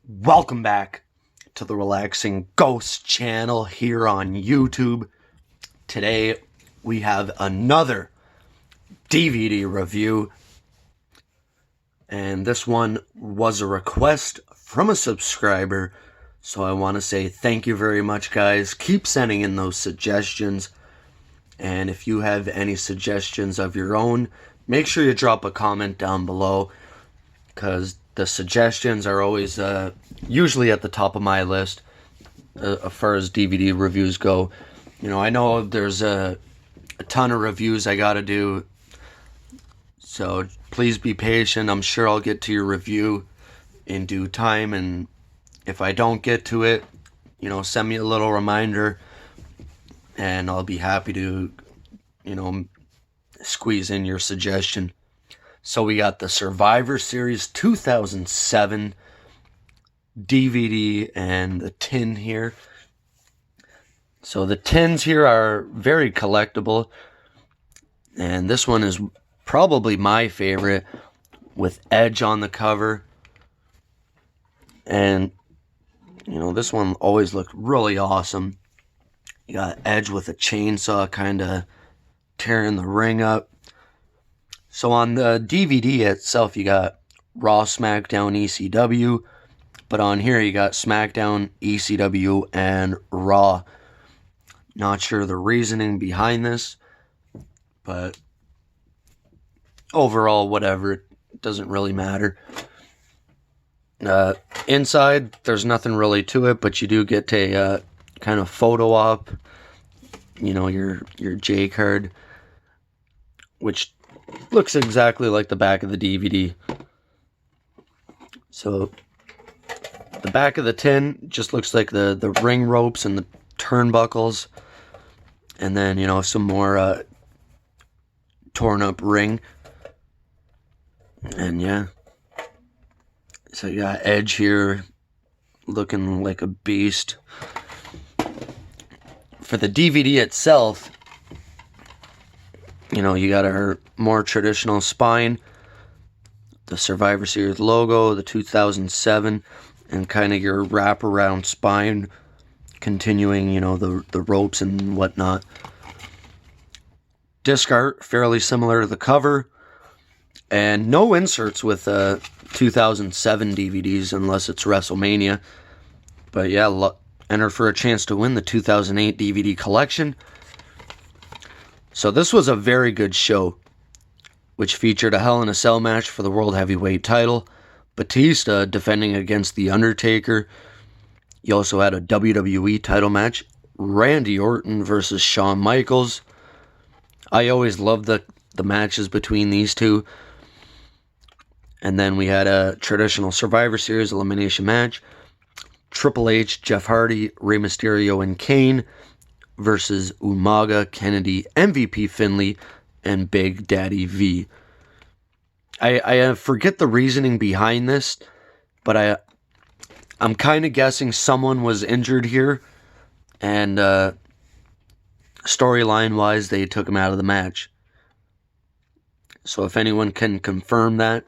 Welcome back to the Relaxing Ghost channel here on YouTube. Today we have another DVD review, and this one was a request from a subscriber, so I want to say thank you very much, guys. Keep sending in those suggestions, and if you have any suggestions of your own, make sure you drop a comment down below, because the suggestions are always usually at the top of my list as far as DVD reviews go. You know, I know there's a ton of reviews I gotta do, so please be patient. I'm sure I'll get to your review in due time, and if I don't get to it, you know, send me a little reminder, and I'll be happy to, you know, squeeze in your suggestion. So we got the Survivor Series 2007 DVD and the tin here. So the tins here are very collectible, and this one is probably my favorite, with Edge on the cover. And you know, this one always looked really awesome. You got Edge with a chainsaw kind of tearing the ring up. So on the DVD itself, you got Raw, SmackDown, ECW, but on here you got SmackDown, ECW, and Raw. Not sure the reasoning behind this, but overall, whatever, it doesn't really matter. Inside, there's nothing really to it, but you do get a kind of photo op, you know, your J card, which looks exactly like the back of the DVD. So the back of the tin just looks like the ring ropes and the turnbuckles, and then, you know, some more torn up ring. And yeah, so you got Edge here looking like a beast. For the DVD itself, you know, you got our more traditional spine, the Survivor Series logo, the 2007, and kind of your wraparound spine, continuing, you know, the ropes and whatnot. Disc art, fairly similar to the cover, and no inserts with 2007 DVDs unless it's WrestleMania. But yeah, enter for a chance to win the 2008 DVD collection. So this was a very good show, which featured a Hell in a Cell match for the World Heavyweight title, Batista defending against The Undertaker. You also had a WWE title match, Randy Orton versus Shawn Michaels. I always loved the matches between these two. And then we had a traditional Survivor Series elimination match, Triple H, Jeff Hardy, Rey Mysterio, and Kane versus Umaga, Kennedy, MVP Finlay, and Big Daddy V. I forget the reasoning behind this, but I'm kind of guessing someone was injured here, and storyline-wise, they took him out of the match. So if anyone can confirm that,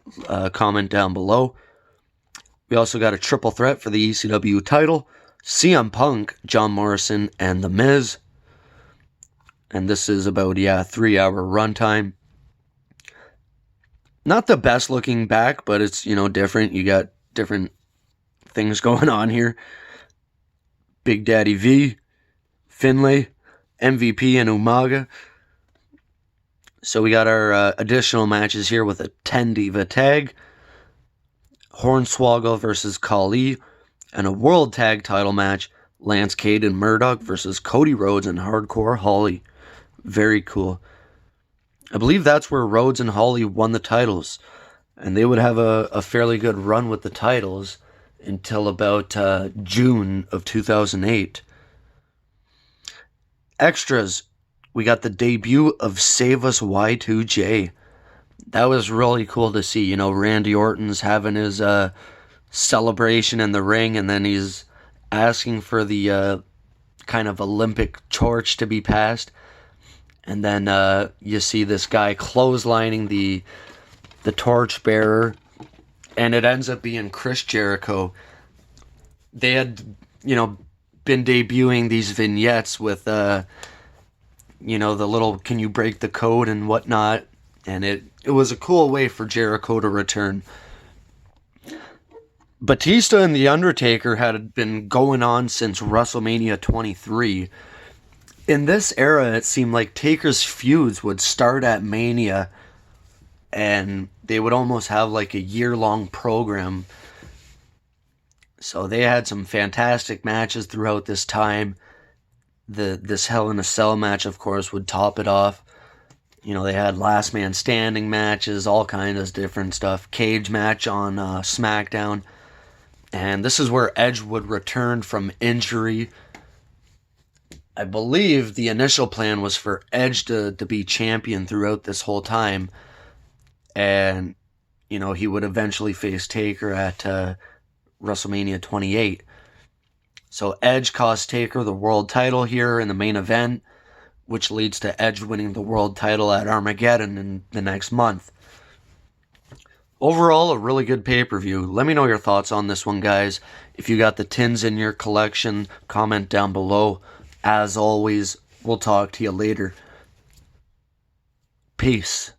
comment down below. We also got a triple threat for the ECW title, CM Punk, John Morrison, and The Miz. And this is about, 3-hour runtime. Not the best looking back, but it's, you know, different. You got different things going on here. Big Daddy V, Finlay, MVP, and Umaga. So we got our additional matches here with a 10 Diva tag, Hornswoggle versus Khali, and a World Tag title match, Lance Cade and Murdoch versus Cody Rhodes and Hardcore Holly. Very cool. I believe that's where Rhodes and Holly won the titles, and they would have a fairly good run with the titles until about June of 2008. Extras, we got the debut of Save Us Y2J. That was really cool to see. You know, Randy Orton's having his celebration in the ring, and then he's asking for the kind of Olympic torch to be passed. And then you see this guy clotheslining the torch bearer, and it ends up being Chris Jericho. they had, been debuting these vignettes with, the little "can you break the code" and whatnot, and it was a cool way for Jericho to return. Batista and The Undertaker had been going on since WrestleMania 23. In this era, it seemed like Taker's feuds would start at Mania, and they would almost have like a year-long program. So they had some fantastic matches throughout this time. This Hell in a Cell match, of course, would top it off. They had last man standing matches, all kinds of different stuff. Cage match on SmackDown. And this is where Edge would return from injury. I believe the initial plan was for Edge to be champion throughout this whole time. And, he would eventually face Taker at WrestleMania 28. So Edge cost Taker the world title here in the main event, which leads to Edge winning the world title at Armageddon in the next month. Overall, a really good pay-per-view. Let me know your thoughts on this one, guys. If you got the tins in your collection, comment down below. As always, we'll talk to you later. Peace.